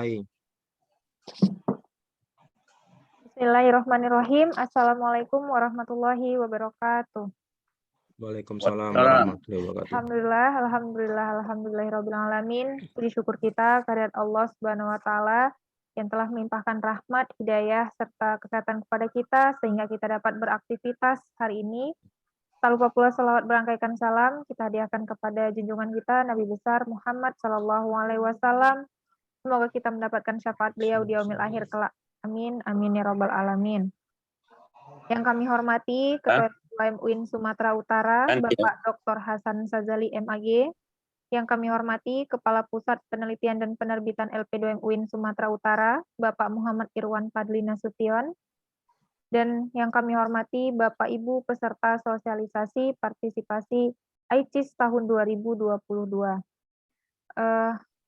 Hai. Bismillahirrahmanirrahim. Assalamualaikum warahmatullahi wabarakatuh. Waalaikumsalam warahmatullahi wabarakatuh. Alhamdulillahirabbil alamin. Puji syukur kita kehadirat Allah Subhanahu wa taala yang telah melimpahkan rahmat, hidayah serta kesehatan kepada kita sehingga kita dapat beraktivitas hari ini. Tak lupa pula selawat berangkaikan salam kita hadiahkan kepada junjungan kita Nabi besar Muhammad sallallahu alaihi wasallam. Semoga kita mendapatkan syafaat beliau di yaumil akhir kelak. Amin, amin ya rabbal alamin. Yang kami hormati Ketua BEM UIN Sumatera Utara, Bapak Dr. Hasan Sazali MAG. Yang kami hormati Kepala Pusat Penelitian dan Penerbitan LP2M UIN Sumatera Utara, Bapak Muhammad Irwan Fadli Nasution. Dan yang kami hormati Bapak Ibu peserta sosialisasi partisipasi ICIS tahun 2022.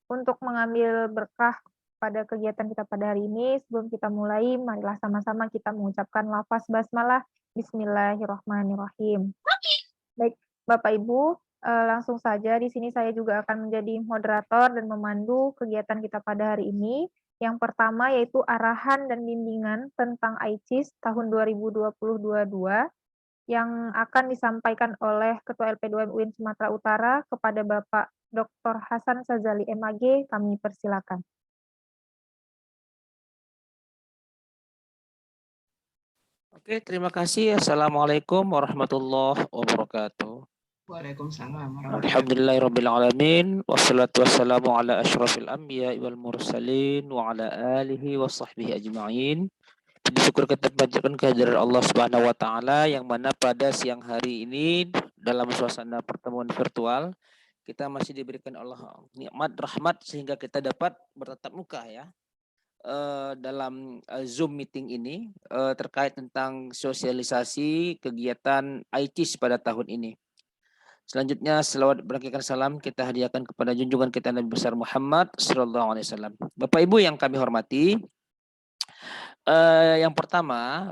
Untuk mengambil berkah pada kegiatan kita pada hari ini, sebelum kita mulai, marilah sama-sama kita mengucapkan lafaz basmalah. Bismillahirrahmanirrahim. Baik, Bapak Ibu, langsung saja di sini saya juga akan menjadi moderator dan memandu kegiatan kita pada hari ini. Yang pertama yaitu arahan dan bimbingan tentang ICIS tahun 2022 yang akan disampaikan oleh Ketua LP2M UIN Sumatera Utara kepada Bapak Dr. Hasan Sazali MAG, kami persilakan. Oke, terima kasih. Assalamualaikum warahmatullahi wabarakatuh. Waalaikumsalam. Alhamdulillahirabbil alamin wassalatu wassalamu ala asyrafil anbiya'i wal mursalin wa ala alihi wa sahbihi ajma'in. Syukur kita panjatkan kehadiran Allah Subhanahu wa taala yang mana pada siang hari ini dalam suasana pertemuan virtual kita masih diberikan Allah nikmat rahmat sehingga kita dapat bertatap muka ya dalam Zoom meeting ini terkait tentang sosialisasi kegiatan ICIS pada tahun ini. Selanjutnya selawat berangkaikan salam kita hadiahkan kepada junjungan kita Nabi besar Muhammad sallallahu alaihi wasallam. Bapak Ibu yang kami hormati, yang pertama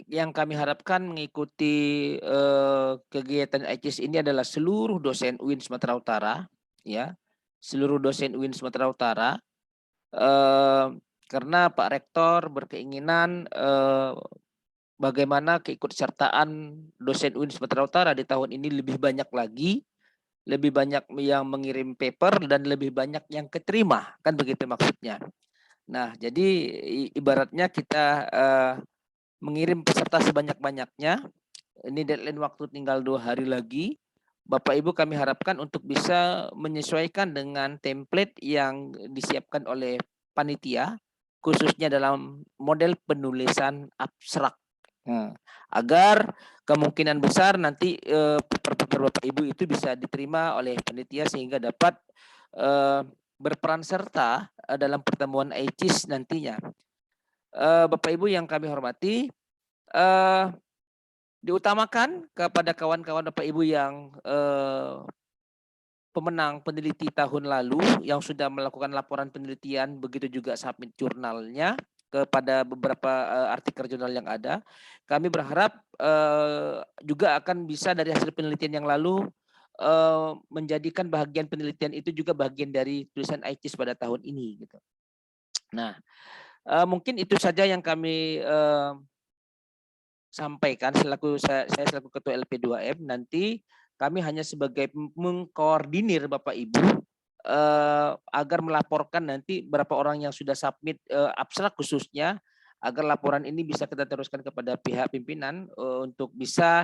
yang kami harapkan mengikuti kegiatan ICIS ini adalah seluruh dosen UIN Sumatera Utara, ya, seluruh dosen UIN Sumatera Utara, karena Pak Rektor berkeinginan bagaimana keikutsertaan dosen UIN Sumatera Utara di tahun ini lebih banyak lagi, lebih banyak yang mengirim paper dan lebih banyak yang keterima, kan begitu maksudnya. Nah, jadi ibaratnya kita mengirim peserta sebanyak-banyaknya. Ini deadline waktu tinggal 2 hari lagi. Bapak Ibu kami harapkan untuk bisa menyesuaikan dengan template yang disiapkan oleh panitia, khususnya dalam model penulisan abstrak. Agar kemungkinan besar nanti paper Bapak Ibu itu bisa diterima oleh panitia sehingga dapat berperan serta dalam pertemuan ICIS nantinya. Bapak Ibu yang kami hormati, diutamakan kepada kawan-kawan Bapak Ibu yang pemenang peneliti tahun lalu yang sudah melakukan laporan penelitian, begitu juga submit jurnalnya kepada beberapa artikel jurnal yang ada. Kami berharap juga akan bisa dari hasil penelitian yang lalu menjadikan bagian penelitian itu juga bagian dari tulisan ICIS pada tahun ini gitu. Nah, mungkin itu saja yang kami sampaikan saya selaku Ketua LP2M. Nanti kami hanya sebagai mengkoordinir Bapak Ibu agar melaporkan nanti berapa orang yang sudah submit abstrak khususnya, agar laporan ini bisa kita teruskan kepada pihak pimpinan untuk bisa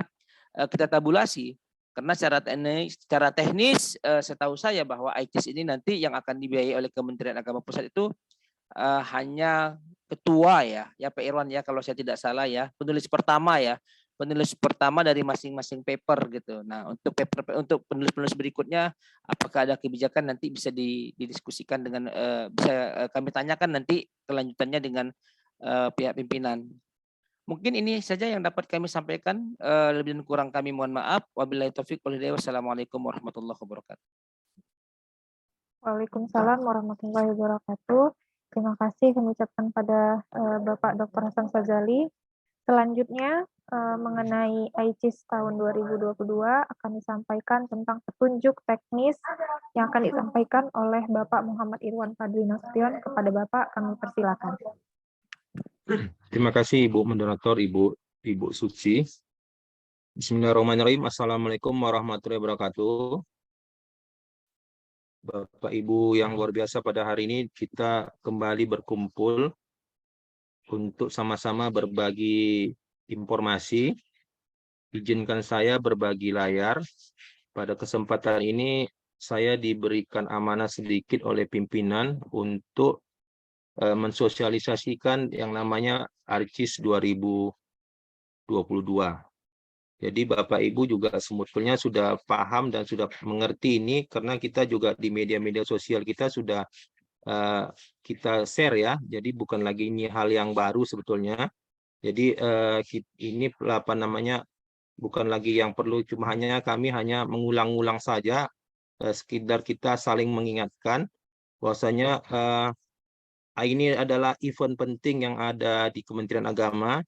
kita tabulasi. Karena secara teknis setahu saya bahwa ICIS ini nanti yang akan dibiayai oleh Kementerian Agama Pusat itu hanya ketua ya Pak Irwan ya, kalau saya tidak salah ya, penulis pertama dari masing-masing paper gitu. Nah, untuk penulis berikutnya apakah ada kebijakan nanti bisa didiskusikan dengan bisa kami tanyakan nanti kelanjutannya dengan pihak pimpinan. Mungkin ini saja yang dapat kami sampaikan, lebih dan kurang kami mohon maaf. Wabillahi taufik wal hidayah. Wassalamualaikum warahmatullahi wabarakatuh. Waalaikumsalam warahmatullahi wabarakatuh. Terima kasih kami ucapkan pada Bapak Dr. Hasan Sazali. Selanjutnya mengenai ICIS tahun 2022 akan disampaikan tentang petunjuk teknis yang akan disampaikan oleh Bapak Muhammad Irwan Fadli Nasution. Kepada Bapak kami persilakan. Terima kasih Ibu Moderator, Ibu Suci. Bismillahirrahmanirrahim. Assalamualaikum warahmatullahi wabarakatuh. Bapak Ibu yang luar biasa, pada hari ini kita kembali berkumpul untuk sama-sama berbagi informasi. Izinkan saya berbagi layar. Pada kesempatan ini saya diberikan amanah sedikit oleh pimpinan untuk mensosialisasikan yang namanya ARCIS 2022. Jadi Bapak Ibu juga sebetulnya sudah paham dan sudah mengerti ini, karena kita juga di media-media sosial kita sudah kita share ya. Jadi bukan lagi ini hal yang baru sebetulnya. Jadi ini apa namanya, bukan lagi yang perlu, cuma kami hanya mengulang-ulang saja, sekedar kita saling mengingatkan bahwasanya ini adalah event penting yang ada di Kementerian Agama.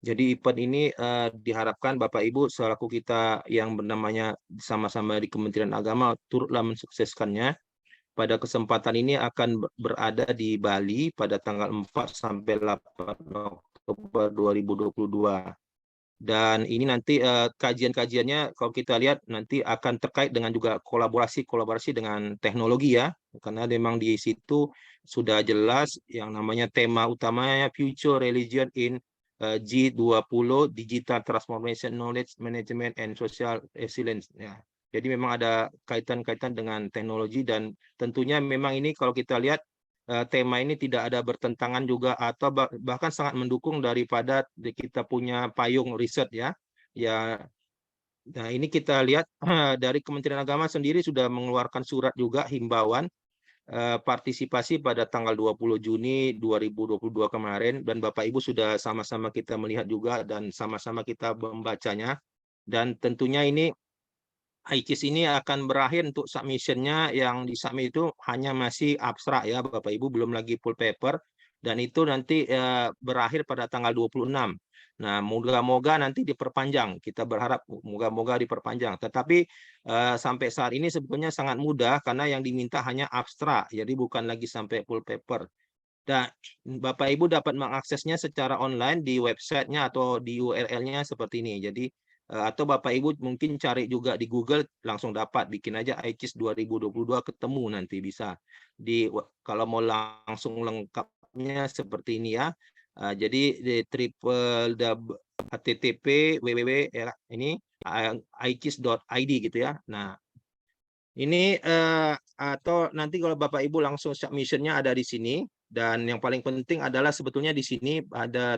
Jadi event ini diharapkan Bapak Ibu selaku kita yang bernamanya sama-sama di Kementerian Agama turutlah mensukseskannya. Pada kesempatan ini akan berada di Bali pada tanggal 4 sampai 8 Oktober 2022. Dan ini nanti kajian-kajiannya kalau kita lihat nanti akan terkait dengan juga kolaborasi dengan teknologi ya. Karena memang di situ sudah jelas yang namanya tema utamanya Future Religion in G20, Digital Transformation, Knowledge Management, and Social Resilience. Ya. Jadi memang ada kaitan-kaitan dengan teknologi, dan tentunya memang ini kalau kita lihat tema ini tidak ada bertentangan juga, atau bahkan sangat mendukung daripada kita punya payung riset ya. Nah ini kita lihat dari Kementerian Agama sendiri sudah mengeluarkan surat juga himbauan partisipasi pada tanggal 20 Juni 2022 kemarin, dan Bapak Ibu sudah sama-sama kita melihat juga dan sama-sama kita membacanya. Dan tentunya ini ICIS ini akan berakhir untuk submission-nya, yang disubmit itu hanya masih abstrak ya Bapak Ibu, belum lagi full paper, dan itu nanti berakhir pada tanggal 26. Nah, moga-moga nanti diperpanjang. Kita berharap moga-moga diperpanjang. Tetapi sampai saat ini sebetulnya sangat mudah, karena yang diminta hanya abstrak, jadi bukan lagi sampai full paper. Dan Bapak Ibu dapat mengaksesnya secara online di websitenya atau di URL-nya seperti ini. Jadi atau Bapak Ibu mungkin cari juga di Google, langsung dapat, bikin aja ICIS 2022 ketemu, nanti bisa kalau mau langsung lengkapnya seperti ini ya. Jadi di http://www ini icis.id gitu ya. Nah ini atau nanti kalau Bapak Ibu langsung submission-nya ada di sini. Dan yang paling penting adalah sebetulnya di sini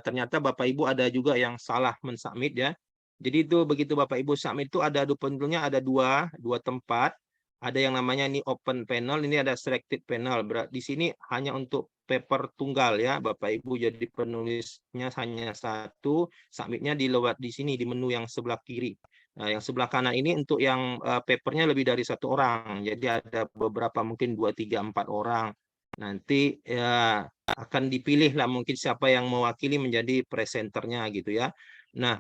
ternyata Bapak Ibu ada juga yang salah mensubmit ya. Jadi itu begitu Bapak Ibu submit itu ada bentuknya ada dua tempat. Ada yang namanya ini open panel, ini ada selected panel. Di sini hanya untuk paper tunggal ya Bapak Ibu. Jadi penulisnya hanya satu, submitnya di sini di menu yang sebelah kiri. Nah, yang sebelah kanan ini untuk yang papernya lebih dari satu orang. Jadi ada beberapa, mungkin 2, 3, 4 orang. Nanti ya akan dipilih lah mungkin siapa yang mewakili menjadi presenternya gitu ya. Nah,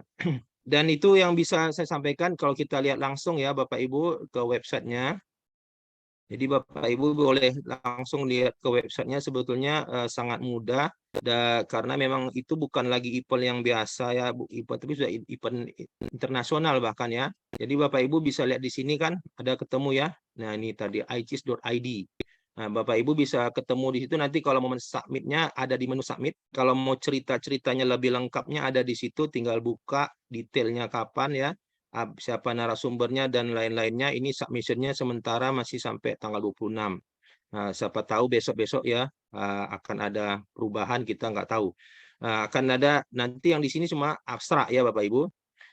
dan itu yang bisa saya sampaikan kalau kita lihat langsung ya Bapak Ibu ke websitenya. Jadi Bapak Ibu boleh langsung lihat ke websitenya, sebetulnya sangat mudah. Karena memang itu bukan lagi event yang biasa ya, event, tapi sudah event internasional bahkan ya. Jadi Bapak Ibu bisa lihat di sini kan ada ketemu ya. Nah ini tadi icis.id. Nah Bapak Ibu bisa ketemu di situ. Nanti kalau mau submitnya ada di menu submit. Kalau mau ceritanya lebih lengkapnya ada di situ. Tinggal buka detailnya kapan ya, siapa narasumbernya dan lain-lainnya. Ini submission-nya sementara masih sampai tanggal 26. Nah, siapa tahu besok-besok ya akan ada perubahan, kita nggak tahu. Akan ada nanti yang di sini cuma abstrak ya Bapak Ibu.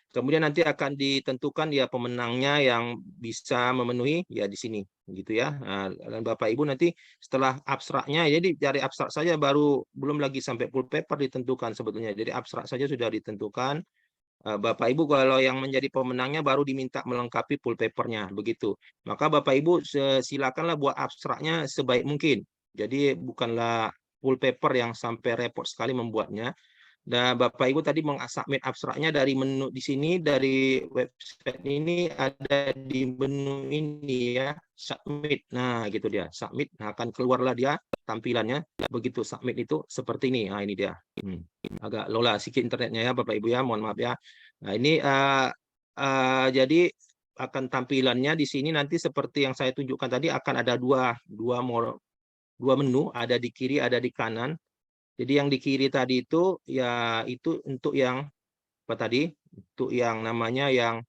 Kemudian nanti akan ditentukan ya pemenangnya yang bisa memenuhi ya di sini gitu ya. Dan Bapak Ibu nanti setelah abstraknya, jadi dari abstrak saja baru, belum lagi sampai full paper ditentukan sebetulnya. Jadi abstrak saja sudah ditentukan. Bapak Ibu kalau yang menjadi pemenangnya baru diminta melengkapi full papernya begitu. Maka Bapak Ibu silakanlah buat abstraknya sebaik mungkin. Jadi bukanlah full paper yang sampai repot sekali membuatnya. Dan Bapak Ibu tadi submit abstraknya dari menu di sini, dari website ini ada di menu ini ya, submit. Nah, gitu dia, submit. Nah, akan keluarlah dia tampilannya. Begitu submit itu seperti ini. Nah, ini dia. Agak lola sedikit internetnya ya, Bapak Ibu ya, mohon maaf ya. Nah, ini jadi akan tampilannya di sini nanti seperti yang saya tunjukkan tadi akan ada dua menu, ada di kiri, ada di kanan. Jadi yang di kiri tadi itu ya itu untuk yang apa tadi? Untuk yang namanya yang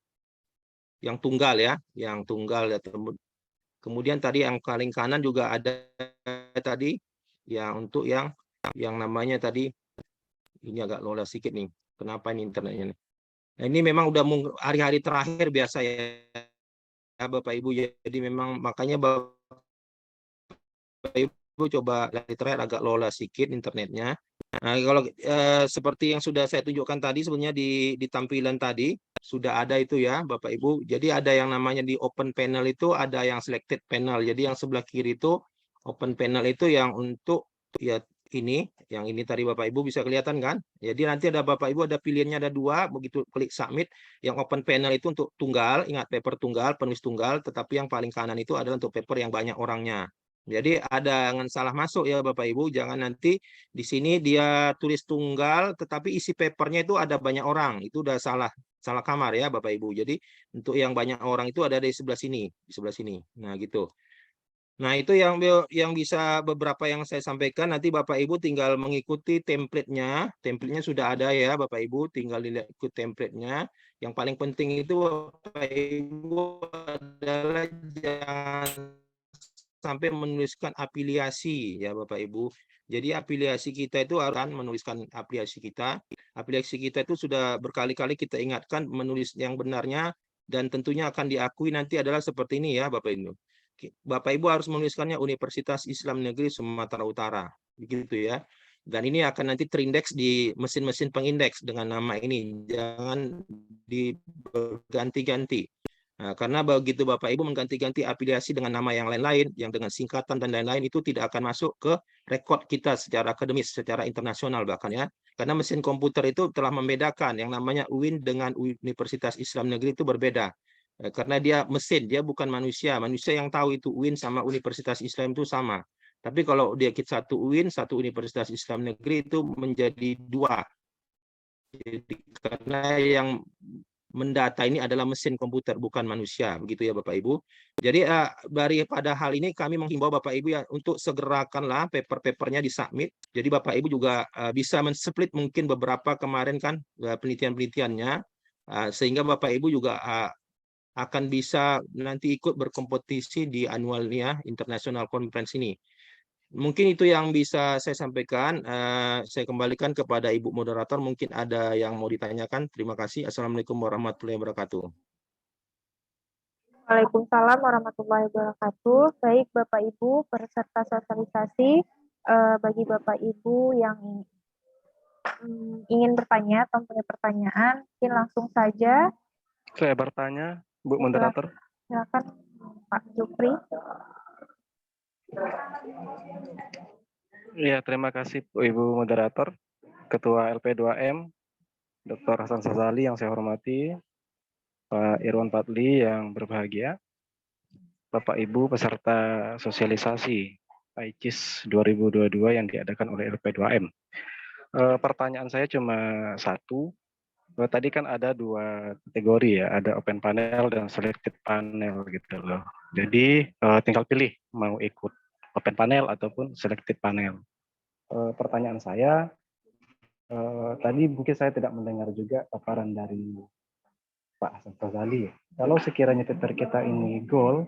tunggal ya, yang tunggal ya. Kemudian tadi yang paling kanan juga ada tadi yang untuk yang namanya tadi ini agak lola sedikit nih. Kenapa ini internetnya nih? Nah, ini memang udah hari-hari terakhir biasa ya Bapak Ibu. Jadi memang makanya Bapak Ibu coba lagi terakhir agak lola sedikit internetnya. Nah, kalau seperti yang sudah saya tunjukkan tadi sebenarnya di tampilan tadi sudah ada itu ya Bapak Ibu. Jadi ada yang namanya di open panel itu ada yang selected panel. Jadi yang sebelah kiri itu open panel itu yang untuk ya ini, yang ini tadi Bapak Ibu bisa kelihatan kan? Jadi nanti ada Bapak Ibu ada pilihannya ada dua, begitu klik submit, yang open panel itu untuk tunggal, ingat paper tunggal, penulis tunggal, tetapi yang paling kanan itu adalah untuk paper yang banyak orangnya. Jadi ada jangan salah masuk ya Bapak Ibu, jangan nanti di sini dia tulis tunggal, tetapi isi papernya itu ada banyak orang, itu udah salah kamar ya Bapak Ibu. Jadi untuk yang banyak orang itu ada di sebelah sini, di sebelah sini. Nah gitu. Nah, itu yang bisa beberapa yang saya sampaikan. Nanti Bapak Ibu tinggal mengikuti template-nya. Template-nya sudah ada ya Bapak Ibu, tinggal ikut template-nya. Yang paling penting itu Bapak Ibu adalah jangan sampai menuliskan afiliasi ya Bapak Ibu. Jadi afiliasi kita itu harus menuliskan afiliasi kita. Afiliasi kita itu sudah berkali-kali kita ingatkan menulis yang benarnya dan tentunya akan diakui nanti adalah seperti ini ya Bapak Ibu. Bapak Ibu harus menuliskannya Universitas Islam Negeri Sumatera Utara, begitu ya. Dan ini akan nanti terindeks di mesin-mesin pengindeks dengan nama ini, jangan diganti-ganti. Nah, karena begitu Bapak Ibu mengganti-ganti afiliasi dengan nama yang lain-lain, yang dengan singkatan dan lain-lain itu tidak akan masuk ke rekod kita secara akademis, secara internasional bahkan ya. Karena mesin komputer itu telah membedakan yang namanya UIN dengan Universitas Islam Negeri itu berbeda. Karena dia mesin, dia bukan manusia. Manusia yang tahu itu UIN sama Universitas Islam itu sama. Tapi kalau dia satu UIN, satu Universitas Islam Negeri itu menjadi dua. Jadi, karena yang mendata ini adalah mesin komputer, bukan manusia. Begitu ya Bapak Ibu. Jadi daripada hal ini kami menghimbau Bapak Ibu ya untuk segerakanlah paper-papernya disubmit. Jadi Bapak Ibu juga bisa men-split mungkin beberapa kemarin kan penelitian-penelitiannya. Sehingga Bapak Ibu juga akan bisa nanti ikut berkompetisi di annualnya International Conference ini. Mungkin itu yang bisa saya sampaikan. Saya kembalikan kepada Ibu Moderator. Mungkin ada yang mau ditanyakan. Terima kasih. Assalamualaikum warahmatullahi wabarakatuh. Waalaikumsalam warahmatullahi wabarakatuh. Baik Bapak Ibu peserta sosialisasi, bagi Bapak Ibu yang ingin bertanya atau punya pertanyaan, mungkin langsung saja. Saya bertanya, Bu Moderator. Silakan Pak Jupri. Iya, terima kasih Bu Ibu Moderator, Ketua LP2M, Dr. Hasan Sazali yang saya hormati, Pak Irwan Patli yang berbahagia, Bapak Ibu peserta sosialisasi ICIS 2022 yang diadakan oleh LP2M. Pertanyaan saya cuma satu. Tadi kan ada dua kategori ya, ada open panel dan selected panel gitu loh. Jadi tinggal pilih mau ikut open panel ataupun selected panel. Pertanyaan saya, tadi mungkin saya tidak mendengar juga paparan dari Pak Hasan Fazali. Kalau sekiranya paper kita ini goal,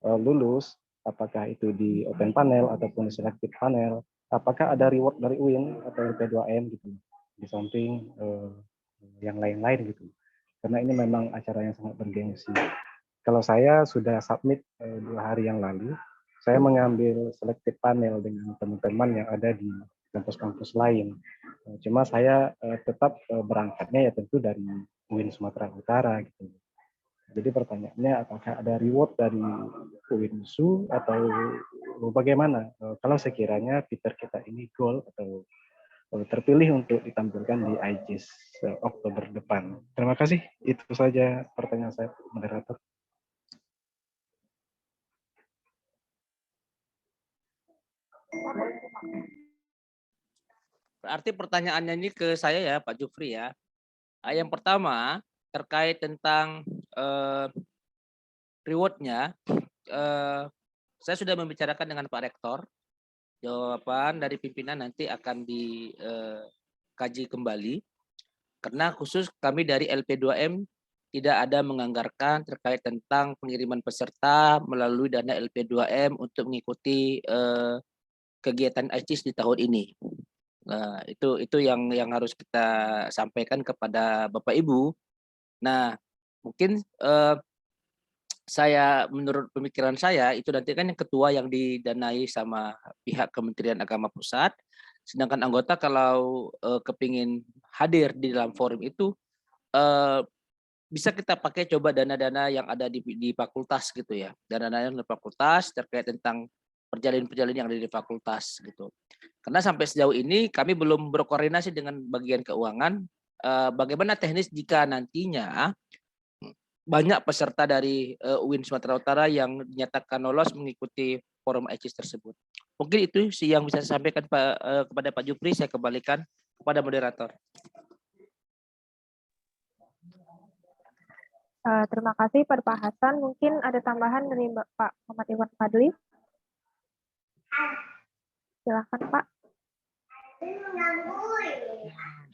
lulus, apakah itu di open panel ataupun di selected panel, apakah ada reward dari UIN atau LP2M gitu, di samping yang lain-lain gitu. Karena ini memang acara yang sangat bergengsi. Kalau saya sudah submit 2 hari yang lalu, saya mengambil selected panel dengan teman-teman yang ada di kampus-kampus lain. Cuma saya tetap berangkatnya ya tentu dari UIN Sumatera Utara gitu. Jadi pertanyaannya apakah ada reward dari UIN-SU atau bagaimana kalau sekiranya paper kita ini goal atau terpilih untuk ditampilkan di IGIS Oktober depan. Terima kasih. Itu saja pertanyaan saya, moderator. Berarti pertanyaannya ini ke saya ya, Pak Jufri ya. Yang pertama terkait tentang rewardnya, saya sudah membicarakan dengan Pak Rektor. Jawaban dari pimpinan nanti akan dikaji kembali. Karena khusus kami dari LP2M tidak ada menganggarkan terkait tentang pengiriman peserta melalui dana LP2M untuk mengikuti kegiatan ICIS di tahun ini. Nah, itu yang harus kita sampaikan kepada Bapak Ibu. Nah, mungkin menurut pemikiran saya itu nanti kan yang ketua yang didanai sama pihak Kementerian Agama Pusat, sedangkan anggota kalau kepingin hadir di dalam forum itu bisa kita pakai coba dana-dana yang ada di fakultas gitu ya, dana-dana yang di fakultas terkait tentang perjalanan-perjalanan yang ada di fakultas gitu. Karena sampai sejauh ini kami belum berkoordinasi dengan bagian keuangan bagaimana teknis jika nantinya banyak peserta dari UIN Sumatera Utara yang dinyatakan lolos mengikuti forum ICIS tersebut. Mungkin itu sih yang bisa saya sampaikan kepada Pak Jupri. Saya kembalikan kepada moderator. Terima kasih pada Pak Hasan. Mungkin ada tambahan dari Pak Muhammad Iwan Fadli. Silakan Pak.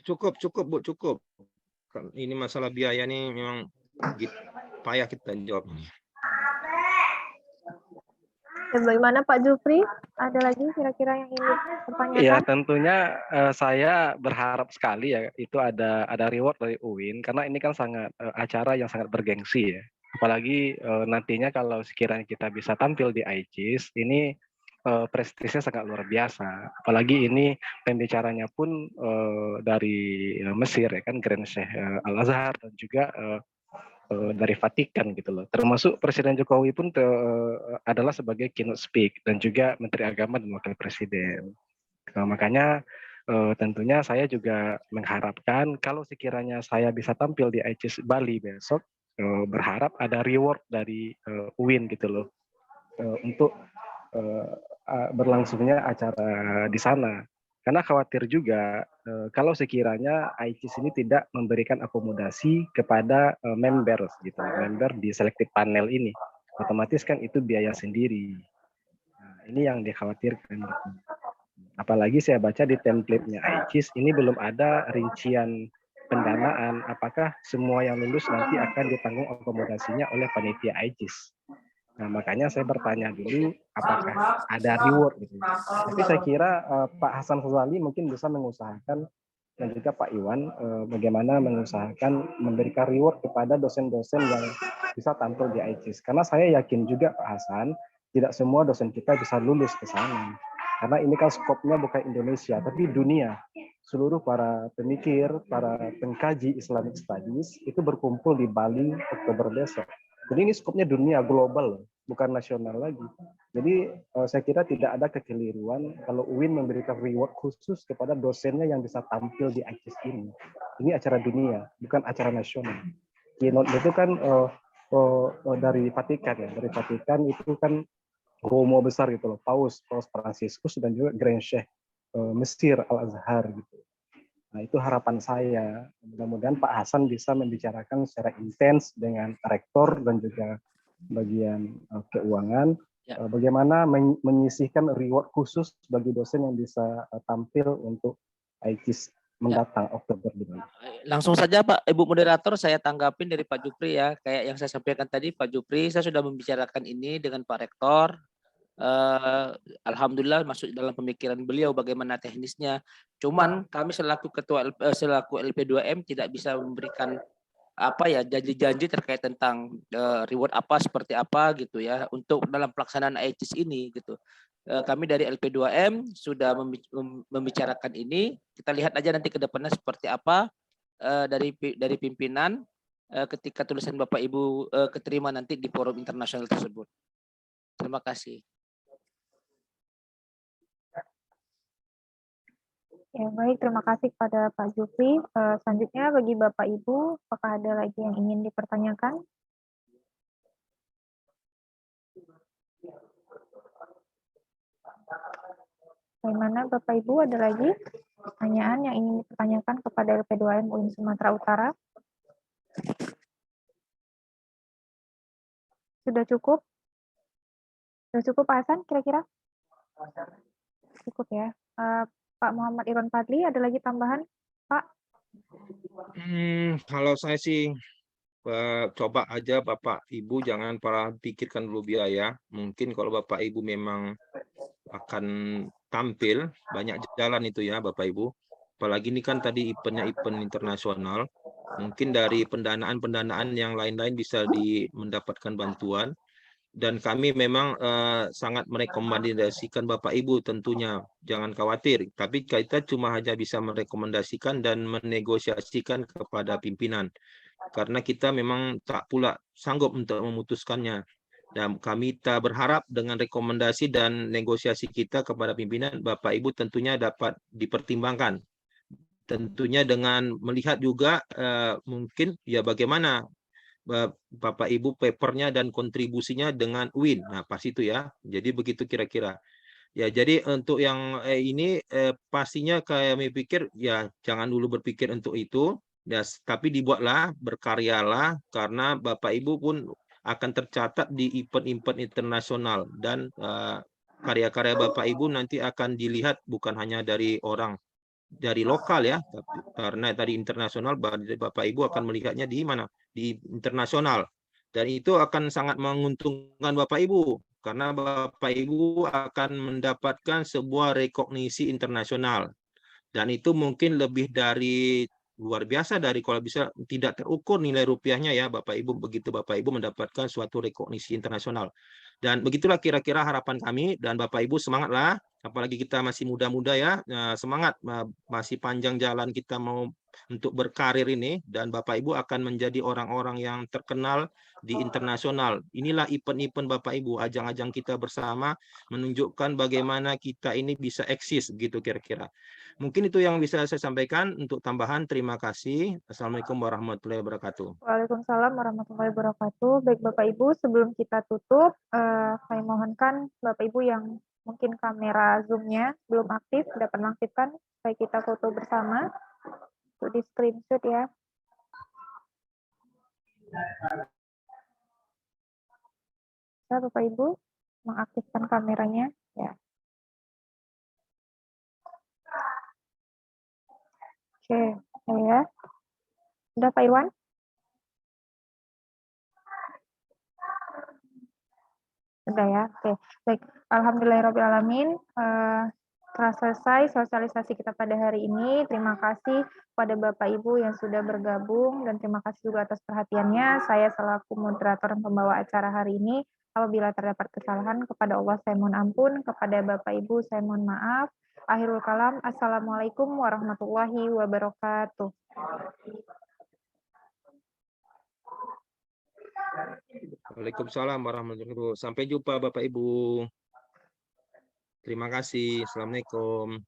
Cukup Bu, cukup. Ini masalah biaya nih memang payah kita jawab. Bagaimana Pak Jufri? Ada lagi kira-kira yang ingin dipertanyakan? Ya, tentunya saya berharap sekali ya itu ada reward dari UIN karena ini kan sangat acara yang sangat bergengsi ya. Apalagi nantinya kalau sekiranya kita bisa tampil di IGIS, ini prestisnya sangat luar biasa. Apalagi ini pembicaranya pun dari Mesir ya kan, Grand Sheikh Al Azhar dan juga dari Vatikan gitu loh. Termasuk Presiden Jokowi pun adalah sebagai keynote speak dan juga Menteri Agama dan Wakil Presiden. Makanya tentunya saya juga mengharapkan kalau sekiranya saya bisa tampil di ICIS Bali besok, berharap ada reward dari UIN gitu loh untuk berlangsungnya acara di sana. Karena khawatir juga kalau sekiranya ICIS ini tidak memberikan akomodasi kepada member gitu, member di selected panel ini, otomatis kan itu biaya sendiri. Nah, ini yang dikhawatirkan. Apalagi saya baca di template-nya ICIS ini belum ada rincian pendanaan. Apakah semua yang lulus nanti akan ditanggung akomodasinya oleh panitia ICIS? Nah, makanya saya bertanya dulu apakah ada reward gitu. Tapi saya kira Pak Hasan Sazali mungkin bisa mengusahakan dan juga Pak Iwan bagaimana mengusahakan memberikan reward kepada dosen-dosen yang bisa tampil di ICIS. Karena saya yakin juga Pak Hasan tidak semua dosen kita bisa lulus ke sana. Karena ini kan skopnya bukan Indonesia tapi dunia. Seluruh para pemikir, para pengkaji Islamic Studies itu berkumpul di Bali Oktober besok. Jadi ini skopnya dunia global, bukan nasional lagi. Jadi saya kira tidak ada kekeliruan kalau UIN memberikan reward khusus kepada dosennya yang bisa tampil di ICIS ini. Ini acara dunia, bukan acara nasional. Keynote itu kan dari Vatikan ya, dari Vatikan itu kan Romo besar gitu loh, Paus Fransiskus dan juga Grand Sheikh Mesir Al Azhar gitu. Nah, itu harapan saya. Mudah-mudahan Pak Hasan bisa membicarakan secara intens dengan rektor dan juga bagian keuangan, bagaimana menyisihkan reward khusus bagi dosen yang bisa tampil untuk ICIS mendatang Oktober depan. Langsung saja Pak Ibu moderator, saya tanggapin dari Pak Jupri ya. Kayak yang saya sampaikan tadi Pak Jupri, saya sudah membicarakan ini dengan Pak Rektor. Alhamdulillah masuk dalam pemikiran beliau bagaimana teknisnya. Cuman kami selaku selaku LP2M tidak bisa memberikan apa ya janji-janji terkait tentang reward apa seperti apa gitu ya untuk dalam pelaksanaan ICIS ini gitu. Kami dari LP2M sudah membicarakan ini. Kita lihat aja nanti ke depannya seperti apa dari pimpinan ketika tulisan Bapak Ibu keterima nanti di forum internasional tersebut. Terima kasih. Ya, baik, terima kasih kepada Pak Jufri. Selanjutnya bagi Bapak Ibu, apakah ada lagi yang ingin dipertanyakan? Bagaimana Bapak Ibu, ada lagi pertanyaan yang ingin dipertanyakan kepada LP2M UIN Sumatera Utara? Sudah cukup? Sudah cukup Pak Hasan kira-kira? Cukup ya. Pak Muhammad Irwan Fadli, ada lagi tambahan? Pak? Kalau saya sih coba aja Bapak Ibu jangan para pikirkan dulu biaya. Mungkin kalau Bapak Ibu memang akan tampil, banyak jalan itu ya Bapak Ibu. Apalagi ini kan tadi eventnya event internasional. Mungkin dari pendanaan-pendanaan yang lain-lain bisa mendapatkan bantuan. Dan kami memang sangat merekomendasikan Bapak Ibu tentunya jangan khawatir. Tapi kita cuma hanya bisa merekomendasikan dan menegosiasikan kepada pimpinan. Karena kita memang tak pula sanggup untuk memutuskannya. Dan kami tak berharap dengan rekomendasi dan negosiasi kita kepada pimpinan, Bapak Ibu tentunya dapat dipertimbangkan. Tentunya dengan melihat juga mungkin ya bagaimana Bapak Ibu papernya dan kontribusinya dengan UIN. Nah, pas itu ya. Jadi begitu kira-kira. Ya, jadi untuk yang ini pastinya kami pikir ya jangan dulu berpikir untuk itu. Ya, tapi dibuatlah, berkaryalah karena Bapak Ibu pun akan tercatat di event-event internasional dan karya-karya Bapak Ibu nanti akan dilihat bukan hanya dari orang dari lokal ya, karena tadi internasional Bapak Ibu akan melihatnya di mana? Di internasional. Dan itu akan sangat menguntungkan Bapak Ibu karena Bapak Ibu akan mendapatkan sebuah rekognisi internasional. Dan itu mungkin lebih dari luar biasa dari kalau bisa tidak terukur nilai rupiahnya ya Bapak Ibu, begitu Bapak Ibu mendapatkan suatu rekognisi internasional. Dan begitulah kira-kira harapan kami dan Bapak Ibu semangatlah, apalagi kita masih muda-muda ya, semangat, masih panjang jalan kita mau untuk berkarir ini dan Bapak Ibu akan menjadi orang-orang yang terkenal di internasional. Inilah event-event Bapak Ibu, ajang-ajang kita bersama menunjukkan bagaimana kita ini bisa eksis begitu kira-kira. Mungkin itu yang bisa saya sampaikan. Untuk tambahan, terima kasih. Assalamualaikum warahmatullahi wabarakatuh. Waalaikumsalam warahmatullahi wabarakatuh. Baik Bapak Ibu, sebelum kita tutup, saya mohonkan Bapak Ibu yang mungkin kamera Zoom-nya belum aktif, dapat mengaktifkan supaya kita foto bersama. Untuk di screenshot ya. Bisa Bapak Ibu mengaktifkan kameranya ya. Oke, ya. Sudah Pak Irwan? Sudah ya. Oke, baik. Alhamdulillahirrahmanirrahim. Telah selesai sosialisasi kita pada hari ini. Terima kasih kepada Bapak Ibu yang sudah bergabung dan terima kasih juga atas perhatiannya. Saya selaku moderator dan pembawa acara hari ini, apabila terdapat kesalahan kepada Allah saya mohon ampun, kepada Bapak Ibu saya mohon maaf. Akhirul kalam, Assalamualaikum warahmatullahi wabarakatuh. Waalaikumsalam warahmatullahi wabarakatuh. Sampai jumpa Bapak Ibu. Terima kasih. Assalamualaikum.